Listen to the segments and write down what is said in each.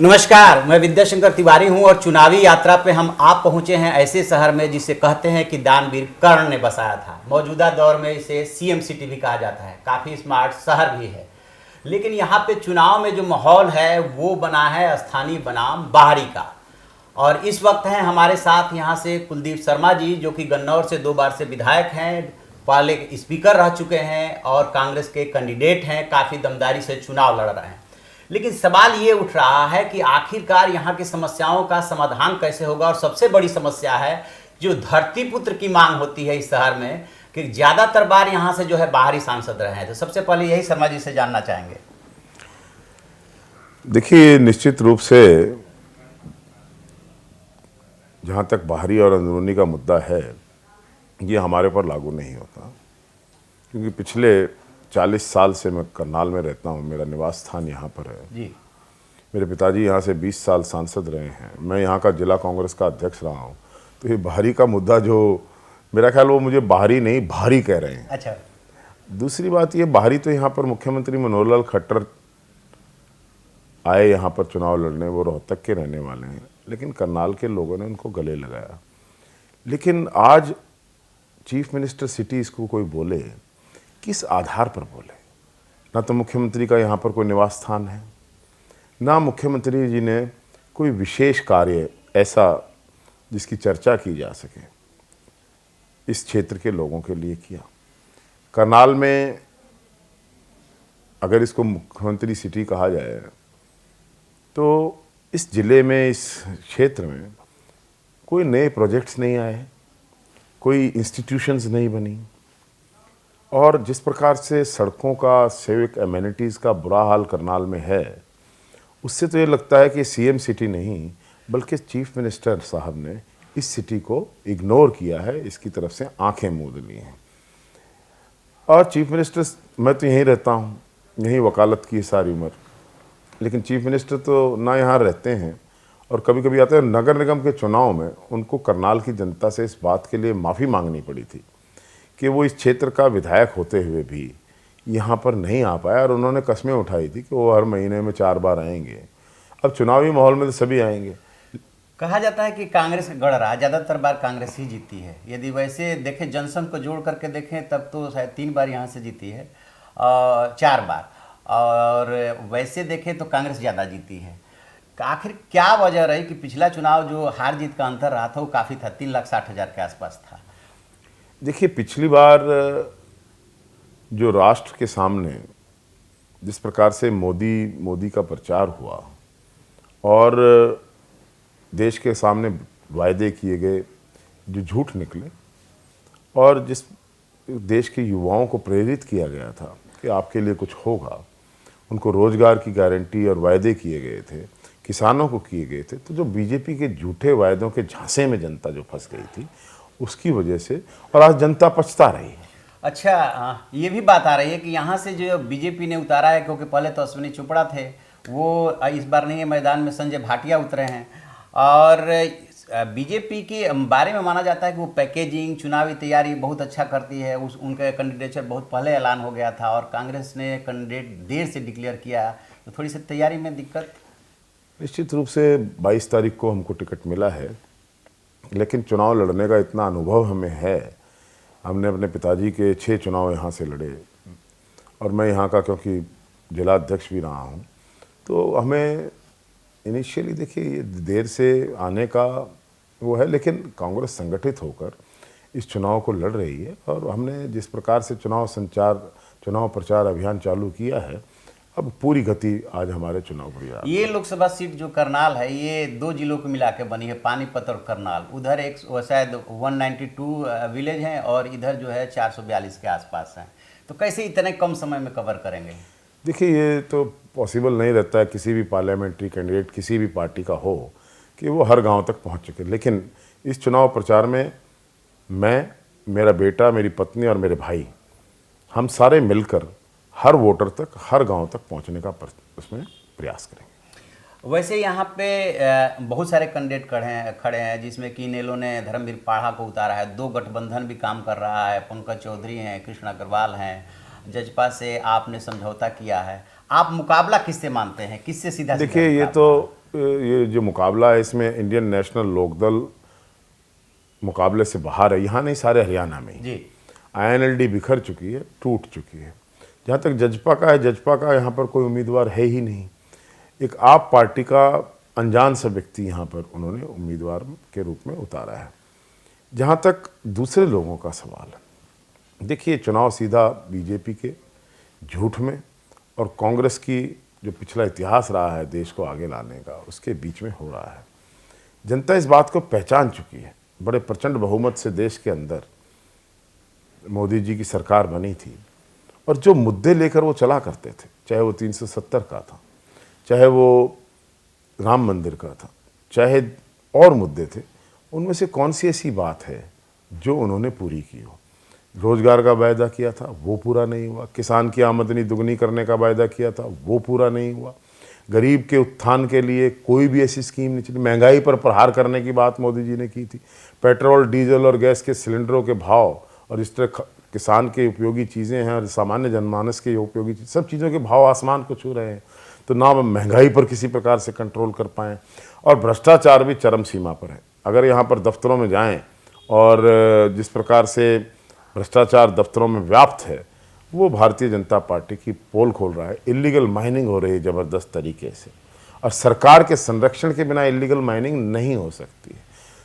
नमस्कार, मैं विद्याशंकर तिवारी हूं और चुनावी यात्रा पे हम आप पहुंचे हैं ऐसे शहर में जिसे कहते हैं कि दानवीर कर्ण ने बसाया था। मौजूदा दौर में इसे सीएम सिटी भी कहा जाता है, काफ़ी स्मार्ट शहर भी है। लेकिन यहाँ पे चुनाव में जो माहौल है वो बना है स्थानीय बनाम बाहरी का। और इस वक्त हैं हमारे साथ यहाँ से कुलदीप शर्मा जी, जो कि गन्नौर से 2 बार से विधायक हैं, पहले स्पीकर रह चुके हैं और कांग्रेस के कैंडिडेट हैं, काफ़ी दमदारी से चुनाव लड़ रहे हैं। लेकिन सवाल ये उठ रहा है कि आखिरकार यहाँ की समस्याओं का समाधान कैसे होगा। और सबसे बड़ी समस्या है जो धरती पुत्र की मांग होती है इस शहर में, कि ज़्यादातर बार यहाँ से जो है बाहरी सांसद रहे हैं। तो सबसे पहले यही शर्मा जी से जानना चाहेंगे। देखिए, निश्चित रूप से जहाँ तक बाहरी और अंदरूनी का मुद्दा है, ये हमारे पर लागू नहीं होता, क्योंकि पिछले 40 साल से मैं करनाल में रहता हूँ। मेरा निवास स्थान यहाँ पर है जी। मेरे पिताजी यहाँ से 20 साल सांसद रहे हैं। मैं यहाँ का जिला कांग्रेस का अध्यक्ष रहा हूँ। तो ये बाहरी का मुद्दा, जो मेरा ख्याल, वो मुझे बाहरी नहीं भारी कह रहे हैं। अच्छा। दूसरी बात ये, बाहरी तो यहाँ पर मुख्यमंत्री मनोहर लाल खट्टर आए यहाँ पर चुनाव लड़ने, वो रोहतक के रहने वाले हैं, लेकिन करनाल के लोगों ने उनको गले लगाया। लेकिन आज चीफ मिनिस्टर सिटी इसको कोई बोले, किस आधार पर बोले? ना तो मुख्यमंत्री का यहाँ पर कोई निवास स्थान है, ना मुख्यमंत्री जी ने कोई विशेष कार्य ऐसा जिसकी चर्चा की जा सके इस क्षेत्र के लोगों के लिए किया। करनाल में अगर इसको मुख्यमंत्री सिटी कहा जाए तो इस जिले में, इस क्षेत्र में कोई नए प्रोजेक्ट्स नहीं आए, कोई इंस्टीट्यूशंस नहीं बनी, और जिस प्रकार से सड़कों का, सिविक एमेनिटीज़ का बुरा हाल करनाल में है, उससे तो ये लगता है कि सीएम सिटी नहीं बल्कि चीफ मिनिस्टर साहब ने इस सिटी को इग्नोर किया है, इसकी तरफ से आंखें मूंद ली हैं। और चीफ मिनिस्टर, मैं तो यहीं रहता हूँ, यहीं वकालत की सारी उम्र, लेकिन चीफ मिनिस्टर तो ना यहाँ रहते हैं और कभी कभी आते हैं। नगर निगम के चुनाव में उनको करनाल की जनता से इस बात के लिए माफ़ी मांगनी पड़ी थी कि वो इस क्षेत्र का विधायक होते हुए भी यहाँ पर नहीं आ पाया, और उन्होंने कस्में उठाई थी कि वो हर महीने में 4 बार आएंगे। अब चुनावी माहौल में तो सभी आएंगे। कहा जाता है कि कांग्रेस गढ़ रहा, ज़्यादातर बार कांग्रेस ही जीती है। यदि वैसे देखें, जनसंघ को जोड़ करके देखें, तब तो शायद 3 बार यहाँ से जीती है, 4 बार। और वैसे देखें तो कांग्रेस ज़्यादा जीती है। आखिर क्या वजह रही कि पिछला चुनाव जो हार जीत का अंतर रहा था वो काफ़ी था, 3,60,000 के आसपास था? देखिए, पिछली बार जो राष्ट्र के सामने जिस प्रकार से मोदी का प्रचार हुआ और देश के सामने वायदे किए गए जो झूठ निकले, और जिस देश के युवाओं को प्रेरित किया गया था कि आपके लिए कुछ होगा, उनको रोजगार की गारंटी और वायदे किए गए थे, किसानों को किए गए थे, तो जो बीजेपी के झूठे वायदों के झांसे में जनता जो फंस गई थी, उसकी वजह से, और आज जनता पछता रही है। अच्छा, ये भी बात आ रही है कि यहाँ से जो बीजेपी ने उतारा है, क्योंकि पहले तो अश्विनी चोपड़ा थे, वो इस बार नहीं है मैदान में, संजय भाटिया उतरे हैं। और बीजेपी के बारे में माना जाता है कि वो पैकेजिंग, चुनावी तैयारी बहुत अच्छा करती है। उनका कैंडिडेचर बहुत पहले ऐलान हो गया था और कांग्रेस ने कैंडिडेट देर से डिक्लेयर किया, तो थोड़ी सी तैयारी में दिक्कत। निश्चित रूप से 22 तारीख को हमको टिकट मिला है, लेकिन चुनाव लड़ने का इतना अनुभव हमें है। हमने अपने पिताजी के 6 चुनाव यहाँ से लड़े, और मैं यहाँ का क्योंकि जिला अध्यक्ष भी रहा हूँ, तो हमें इनिशियली, देखिए, ये देर से आने का वो है, लेकिन कांग्रेस संगठित होकर इस चुनाव को लड़ रही है। और हमने जिस प्रकार से चुनाव प्रचार अभियान चालू किया है, अब पूरी गति आज हमारे चुनाव प्रचार। ये लोकसभा सीट जो करनाल है, ये 2 जिलों को मिला के बनी है, पानीपत और करनाल। उधर एक शायद 192 विलेज हैं और इधर जो है 442 के आसपास हैं। तो कैसे इतने कम समय में कवर करेंगे? देखिए, ये तो पॉसिबल नहीं रहता है किसी भी पार्लियामेंट्री कैंडिडेट किसी भी पार्टी का हो कि वो हर गांव तक पहुंच सके। लेकिन इस चुनाव प्रचार में मैं, मेरा बेटा, मेरी पत्नी और मेरे भाई, हम सारे मिलकर हर वोटर तक, हर गांव तक पहुंचने का उसमें प्रयास करेंगे। वैसे यहाँ पे बहुत सारे कैंडिडेट खड़े हैं जिसमें कि इनेलो ने धर्मवीर पाढ़ा को उतारा है, 2 गठबंधन भी काम कर रहा है, पंकज चौधरी हैं, कृष्ण अग्रवाल हैं, जजपा से आपने समझौता किया है। आप मुकाबला किससे मानते हैं, किससे सीधा? देखिए, ये तो ये जो मुकाबला है इसमें इंडियन नेशनल लोकदल मुकाबले से बाहर है, यहाँ नहीं सारे हरियाणा में ही। जी। INLD बिखर चुकी है, टूट चुकी है। जहाँ तक जजपा का है, जजपा का यहाँ पर कोई उम्मीदवार है ही नहीं। एक आप पार्टी का अनजान सा व्यक्ति यहाँ पर उन्होंने उम्मीदवार के रूप में उतारा है। जहाँ तक दूसरे लोगों का सवाल है, देखिए चुनाव सीधा बीजेपी के झूठ में और कांग्रेस की जो पिछला इतिहास रहा है देश को आगे लाने का, उसके बीच में हो रहा है। जनता इस बात को पहचान चुकी है। बड़े प्रचंड बहुमत से देश के अंदर मोदी जी की सरकार बनी थी और जो मुद्दे लेकर वो चला करते थे, चाहे वो 370 का था, चाहे वो राम मंदिर का था, चाहे और मुद्दे थे, उनमें से कौन सी ऐसी बात है जो उन्होंने पूरी की हो। रोजगार का वायदा किया था, वो पूरा नहीं हुआ। किसान की आमदनी दुगनी करने का वायदा किया था, वो पूरा नहीं हुआ। गरीब के उत्थान के लिए कोई भी ऐसी स्कीम नहीं चली। महंगाई पर प्रहार करने की बात मोदी जी ने की थी। पेट्रोल, डीजल और गैस के सिलेंडरों के भाव और इस तरह किसान के उपयोगी चीज़ें हैं और सामान्य जनमानस के उपयोगी चीज़, सब चीज़ों के भाव आसमान को छू रहे हैं। तो ना महंगाई पर किसी प्रकार से कंट्रोल कर पाएँ और भ्रष्टाचार भी चरम सीमा पर है। अगर यहाँ पर दफ्तरों में जाएँ और जिस प्रकार से भ्रष्टाचार दफ्तरों में व्याप्त है, वो भारतीय जनता पार्टी की पोल खोल रहा है। इलीगल माइनिंग हो रही है ज़बरदस्त तरीके से और सरकार के संरक्षण के बिना इलीगल माइनिंग नहीं हो सकती है।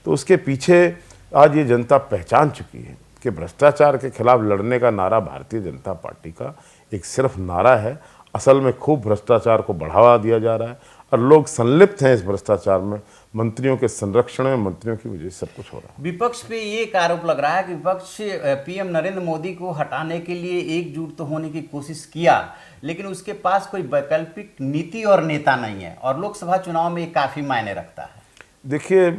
तो उसके पीछे आज ये जनता पहचान चुकी है कि भ्रष्टाचार के खिलाफ लड़ने का नारा भारतीय जनता पार्टी का एक सिर्फ नारा है। असल में खूब भ्रष्टाचार को बढ़ावा दिया जा रहा है और लोग संलिप्त हैं इस भ्रष्टाचार में। मंत्रियों के संरक्षण में, मंत्रियों की वजह से सब कुछ हो रहा है। विपक्ष पे ये एक आरोप लग रहा है कि विपक्ष पीएम नरेंद्र मोदी को हटाने के लिए एकजुट तो होने की कोशिश किया, लेकिन उसके पास कोई वैकल्पिक नीति और नेता नहीं है और लोकसभा चुनाव में ये काफ़ी मायने रखता है। देखिए,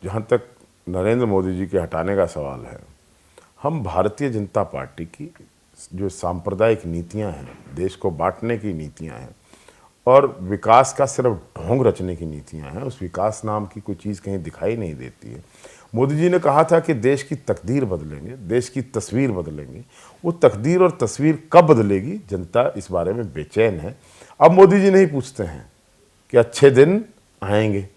जहाँ तक नरेंद्र मोदी जी के हटाने का सवाल है, हम भारतीय जनता पार्टी की जो सांप्रदायिक नीतियाँ हैं, देश को बांटने की नीतियाँ हैं और विकास का सिर्फ ढोंग रचने की नीतियां हैं, उस विकास नाम की कोई चीज़ कहीं दिखाई नहीं देती है। मोदी जी ने कहा था कि देश की तकदीर बदलेंगे, देश की तस्वीर बदलेंगे। वो तकदीर और तस्वीर कब बदलेगी, जनता इस बारे में बेचैन है। अब मोदी जी नहीं पूछते हैं कि अच्छे दिन आएंगे,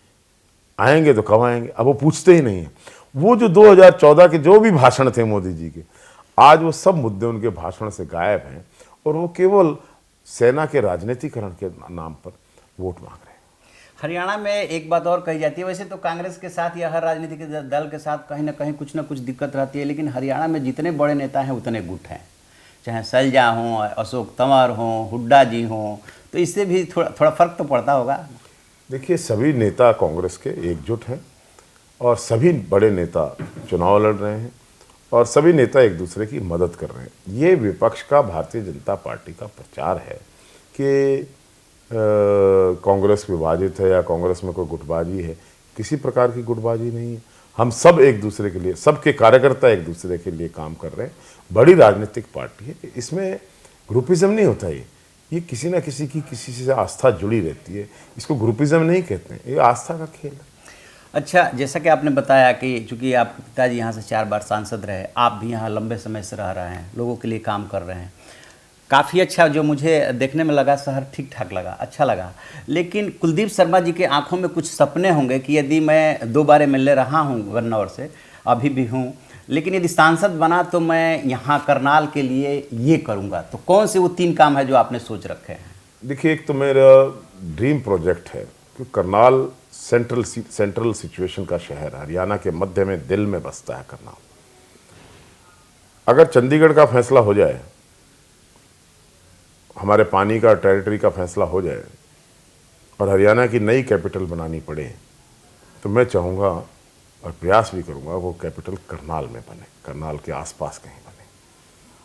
आएंगे तो कब आएंगे, अब वो पूछते ही नहीं हैं। वो जो 2014 के जो भी भाषण थे मोदी जी के, आज वो सब मुद्दे उनके भाषण से गायब हैं और वो केवल सेना के राजनीतिकरण के नाम पर वोट मांग रहे हैं। हरियाणा में एक बात और कही जाती है, वैसे तो कांग्रेस के साथ या हर राजनीतिक दल के साथ कहीं ना कहीं कुछ ना कुछ दिक्कत रहती है, लेकिन हरियाणा में जितने बड़े नेता हैं उतने गुट हैं, चाहे सैलजा हों, अशोक तंवर हों, हुड्डा जी हों, तो इससे भी थोड़ा फर्क तो पड़ता होगा। देखिए, सभी नेता कांग्रेस के एकजुट हैं और सभी बड़े नेता चुनाव लड़ रहे हैं और सभी नेता एक दूसरे की मदद कर रहे हैं। ये विपक्ष का भारतीय जनता पार्टी का प्रचार है कि कांग्रेस विभाजित है या कांग्रेस में कोई गुटबाजी है। किसी प्रकार की गुटबाजी नहीं है। हम सब एक दूसरे के लिए, सबके कार्यकर्ता एक दूसरे के लिए काम कर रहे हैं। बड़ी राजनीतिक पार्टी है, इसमें ग्रुपिज्म नहीं होता। ये किसी ना किसी की किसी से आस्था जुड़ी रहती है। इसको ग्रुपिज्म नहीं कहते हैं, ये आस्था का खेल है। अच्छा, जैसा कि आपने बताया कि चूंकि आपके पिताजी यहाँ से 4 बार सांसद रहे, आप भी यहाँ लंबे समय से रह रहे हैं, लोगों के लिए काम कर रहे हैं, काफ़ी अच्छा जो मुझे देखने में लगा, शहर ठीक ठाक लगा, अच्छा लगा। लेकिन कुलदीप शर्मा जी के आंखों में कुछ सपने होंगे कि यदि मैं 2 बार मिलने रहा हूँ गन्नौर से, अभी भी हूँ, लेकिन यदि सांसद बना तो मैं यहाँ करनाल के लिए ये करूँगा। तो कौन से वो 3 काम है जो आपने सोच रखे हैं? देखिए, एक तो मेरा ड्रीम प्रोजेक्ट है कि करनाल सेंट्रल सिचुएशन का शहर, हरियाणा के मध्य में, दिल में बसता है करनाल। अगर चंडीगढ़ का फैसला हो जाए, हमारे पानी का टेरिटरी का फैसला हो जाए और हरियाणा की नई कैपिटल बनानी पड़े, तो मैं चाहूँगा और प्रयास भी करूँगा वो कैपिटल करनाल में बने, करनाल के आसपास कहीं बने।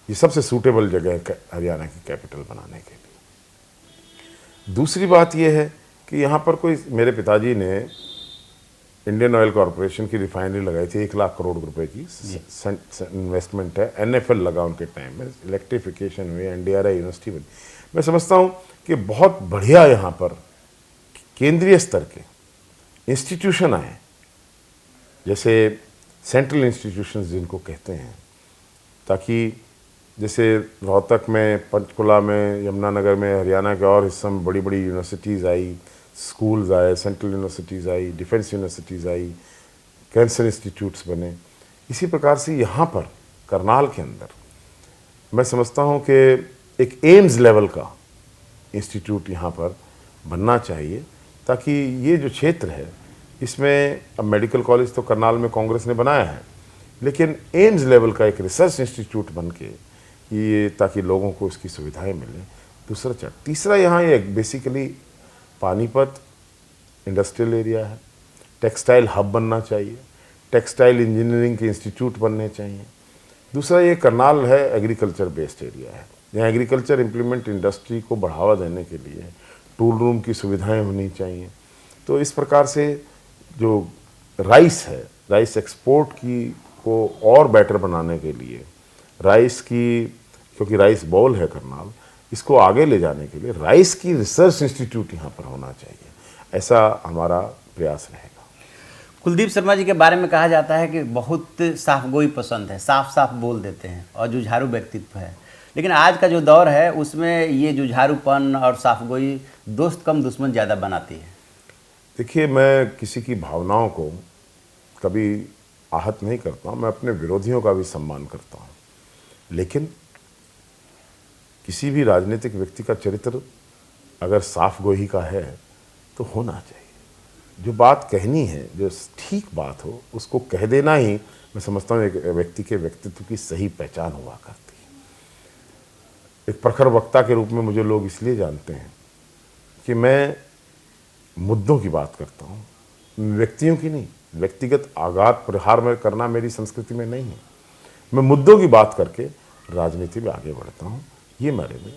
ये सबसे सूटेबल जगह है हरियाणा की कैपिटल बनाने के लिए। दूसरी बात यह है कि यहाँ पर कोई, मेरे पिताजी ने इंडियन ऑयल कॉरपोरेशन की रिफाइनरी लगाई थी, 1 लाख करोड़ रुपए की इन्वेस्टमेंट है। NFL लगा उनके टाइम में, इलेक्ट्रिफिकेशन हुई, NDRI यूनिवर्सिटी बनी। मैं समझता हूँ कि बहुत बढ़िया यहाँ पर केंद्रीय स्तर के इंस्टीट्यूशन आए, जैसे सेंट्रल इंस्टीट्यूशंस जिनको कहते हैं, ताकि जैसे रोहतक में, पंचकुला में, यमुनानगर में, हरियाणा के और हिस्सों में बड़ी बड़ी यूनिवर्सिटीज़ आई, स्कूल्स आए, सेंट्रल यूनिवर्सिटीज़ आई, डिफेंस यूनिवर्सिटीज़ आई, कैंसर इंस्टीट्यूट्स बने। इसी प्रकार से यहाँ पर करनाल के अंदर मैं समझता हूँ कि एक एम्स लेवल का इंस्टीट्यूट यहाँ पर बनना चाहिए, ताकि ये जो क्षेत्र है इसमें, अब मेडिकल कॉलेज तो करनाल में कांग्रेस ने बनाया है, लेकिन एम्स लेवल का एक रिसर्च इंस्टीट्यूट बन के ये, ताकि लोगों को इसकी सुविधाएं मिलें। दूसरा चरण, तीसरा यहाँ ये बेसिकली पानीपत इंडस्ट्रियल एरिया है, टेक्सटाइल हब बनना चाहिए, टेक्सटाइल इंजीनियरिंग के इंस्टीट्यूट बनने चाहिए। दूसरा ये करनाल है एग्रीकल्चर बेस्ड एरिया है, जहाँ एग्रीकल्चर इम्प्लीमेंट इंडस्ट्री को बढ़ावा देने के लिए टूल रूम की सुविधाएं होनी चाहिए। तो इस प्रकार से जो राइस है, राइस एक्सपोर्ट की को और बेटर बनाने के लिए, राइस की, क्योंकि राइस बाउल है करनाल, इसको आगे ले जाने के लिए राइस की रिसर्च इंस्टीट्यूट यहाँ पर होना चाहिए, ऐसा हमारा प्रयास रहेगा। कुलदीप शर्मा जी के बारे में कहा जाता है कि बहुत साफगोई पसंद है, साफ साफ बोल देते हैं और जुझारू व्यक्तित्व है। लेकिन आज का जो दौर है उसमें ये जुझारूपन और साफगोई दोस्त कम दुश्मन ज़्यादा बनाती है। देखिए, मैं किसी की भावनाओं को कभी आहत नहीं करता हूँ, मैं अपने विरोधियों का भी सम्मान करता हूँ, लेकिन किसी भी राजनीतिक व्यक्ति का चरित्र अगर साफगोई का है तो होना चाहिए। जो बात कहनी है, जो ठीक बात हो, उसको कह देना ही मैं समझता हूँ एक व्यक्ति के व्यक्तित्व की सही पहचान हुआ करती है। एक प्रखर वक्ता के रूप में मुझे लोग इसलिए जानते हैं कि मैं मुद्दों की बात करता हूँ, व्यक्तियों की नहीं। व्यक्तिगत आघात प्रहार में करना मेरी संस्कृति में नहीं है। मैं मुद्दों की बात करके राजनीति में आगे बढ़ता हूँ, ये मेरे में।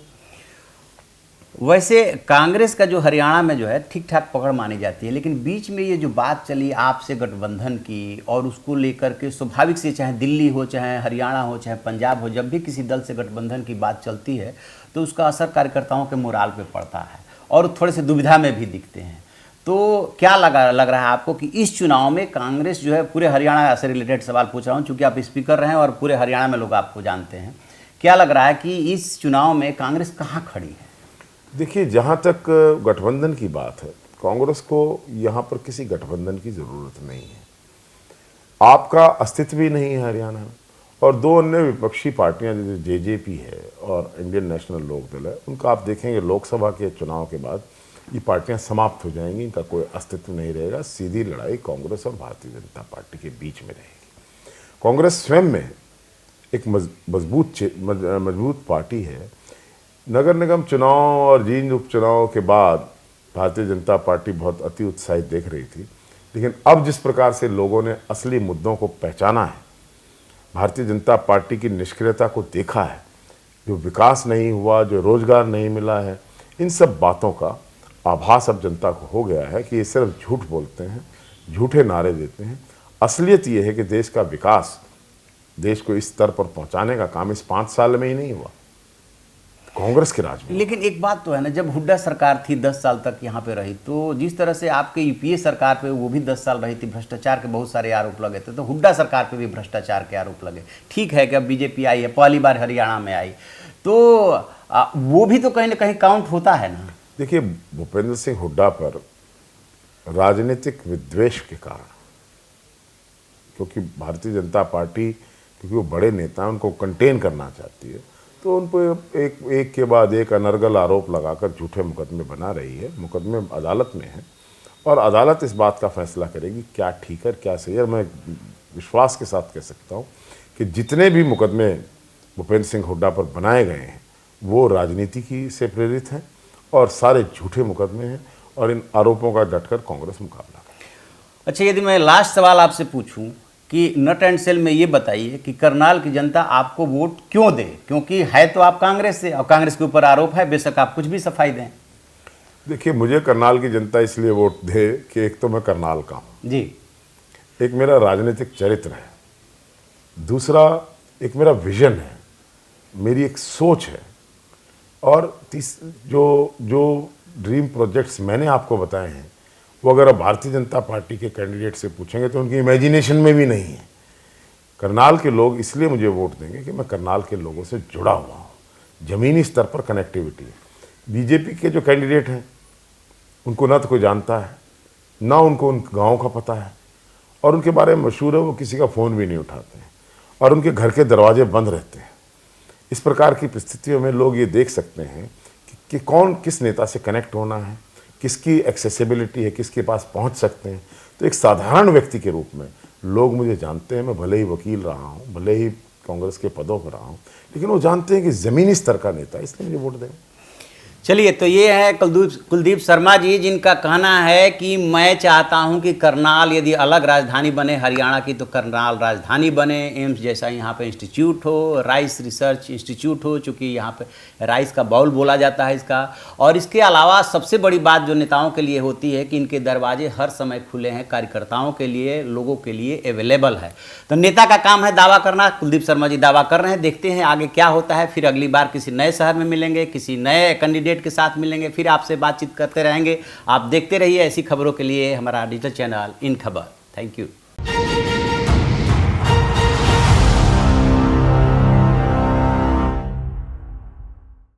वैसे कांग्रेस का जो हरियाणा में जो है ठीक ठाक पकड़ मानी जाती है, लेकिन बीच में ये जो बात चली आपसे गठबंधन की और उसको लेकर के स्वाभाविक से, चाहे दिल्ली हो, चाहे हरियाणा हो, चाहे पंजाब हो, जब भी किसी दल से गठबंधन की बात चलती है तो उसका असर कार्यकर्ताओं के मोराल पे पड़ता है और थोड़े से दुविधा में भी दिखते हैं। तो क्या लग रहा है आपको कि इस चुनाव में कांग्रेस जो है, पूरे हरियाणा से रिलेटेड सवाल पूछ रहा हूँ चूँकि आप स्पीकर रहे हैं और पूरे हरियाणा में लोग आपको जानते हैं, क्या लग रहा है कि इस चुनाव में कांग्रेस कहाँ खड़ी है? देखिए, जहाँ तक गठबंधन की बात है, कांग्रेस को यहाँ पर किसी गठबंधन की ज़रूरत नहीं है। आपका अस्तित्व भी नहीं है हरियाणा में, और दो अन्य विपक्षी पार्टियाँ जैसे जेजेपी है और इंडियन नेशनल लोक दल है, उनका आप देखेंगे लोकसभा के चुनाव के बाद ये पार्टियां समाप्त हो जाएंगी, इनका कोई अस्तित्व नहीं रहेगा। सीधी लड़ाई कांग्रेस और भारतीय जनता पार्टी के बीच में रहेगी। कांग्रेस स्वयं में एक मजबूत पार्टी है। नगर निगम चुनाव और जींद उपचुनाव के बाद भारतीय जनता पार्टी बहुत अति उत्साहित देख रही थी, लेकिन अब जिस प्रकार से लोगों ने असली मुद्दों को पहचाना है, भारतीय जनता पार्टी की निष्क्रियता को देखा है, जो विकास नहीं हुआ, जो रोजगार नहीं मिला है, इन सब बातों का आभास अब जनता को हो गया है कि ये सिर्फ झूठ बोलते हैं, झूठे नारे देते हैं। असलियत ये है कि देश का विकास, देश को इस स्तर पर पहुंचाने का काम इस 5 साल में ही नहीं हुआ, कांग्रेस के राज में। लेकिन एक बात तो है ना, जब हुड्डा सरकार थी 10 साल तक यहाँ पे रही, तो जिस तरह से आपके यूपीए सरकार पे वो भी 10 साल रही थी, भ्रष्टाचार के बहुत सारे आरोप लगे थे, तो हुड्डा सरकार पे भी भ्रष्टाचार के आरोप लगे। ठीक है कि अब बीजेपी आई है, पहली बार हरियाणा में आई, तो वो भी तो कहीं ना कहीं काउंट होता है ना। देखिए, भूपेंद्र सिंह हुड्डा पर राजनीतिक विद्वेष के कारण, क्योंकि भारतीय जनता पार्टी, क्योंकि वो बड़े नेता हैं, उनको कंटेन करना चाहती है, तो उन पर एक के बाद एक अनर्गल आरोप लगाकर झूठे मुकदमे बना रही है। मुकदमे अदालत में हैं और अदालत इस बात का फैसला करेगी क्या ठीक है क्या सही है। और मैं विश्वास के साथ कह सकता हूँ कि जितने भी मुकदमे भूपेंद्र सिंह हुड्डा पर बनाए गए हैं वो राजनीति की से प्रेरित हैं और सारे झूठे मुकदमे हैं, और इन आरोपों का डटकर कांग्रेस मुकाबला करेगी। अच्छा, यदि मैं लास्ट सवाल आपसे पूछूं कि नट एंड सेल में ये बताइए कि करनाल की जनता आपको वोट क्यों दे, क्योंकि है तो आप कांग्रेस से और कांग्रेस के ऊपर आरोप है, बेशक आप कुछ भी सफाई दें। देखिए, मुझे करनाल की जनता इसलिए वोट दे कि एक तो मैं करनाल का हूँ जी, एक मेरा राजनीतिक चरित्र है, दूसरा एक मेरा विजन है, मेरी एक सोच है, और जो ड्रीम प्रोजेक्ट्स मैंने आपको बताए हैं वो अगर आप भारतीय जनता पार्टी के कैंडिडेट से पूछेंगे तो उनकी इमेजिनेशन में भी नहीं है। करनाल के लोग इसलिए मुझे वोट देंगे कि मैं करनाल के लोगों से जुड़ा हुआ हूँ, ज़मीनी स्तर पर कनेक्टिविटी है। बीजेपी के जो कैंडिडेट हैं उनको ना तो कोई जानता है, ना उनको उन गाँव का पता है, और उनके बारे में मशहूर है वो किसी का फ़ोन भी नहीं उठाते हैं, और उनके घर के दरवाजे बंद रहते हैं। इस प्रकार की परिस्थितियों में लोग ये देख सकते हैं कि कौन किस नेता से कनेक्ट होना है, किसकी एक्सेसिबिलिटी है, किसके पास पहुंच सकते हैं। तो एक साधारण व्यक्ति के रूप में लोग मुझे जानते हैं। मैं भले ही वकील रहा हूं, भले ही कांग्रेस के पदों पर रहा हूं, लेकिन वो जानते हैं कि ज़मीनी स्तर का नेता, इसलिए मुझे वोट दें। चलिए, तो ये है कुलदीप शर्मा जी, जिनका कहना है कि मैं चाहता हूं कि करनाल यदि अलग राजधानी बने हरियाणा की, तो करनाल राजधानी बने, एम्स जैसा यहाँ पे इंस्टीट्यूट हो, राइस रिसर्च इंस्टीट्यूट हो, चूँकि यहाँ पे राइस का बाउल बोला जाता है इसका। और इसके अलावा सबसे बड़ी बात जो नेताओं के लिए होती है कि इनके दरवाजे हर समय खुले हैं, कार्यकर्ताओं के लिए, लोगों के लिए अवेलेबल है। तो नेता का काम है दावा करना। कुलदीप शर्मा जी दावा कर रहे हैं, देखते हैं आगे क्या होता है। फिर अगली बार किसी नए शहर में मिलेंगे, किसी नए कैंडिडेट के साथ मिलेंगे, फिर आपसे बातचीत करते रहेंगे। आप देखते रहिए ऐसी खबरों के लिए हमारा डिजिटल चैनल इन खबर। Thank you.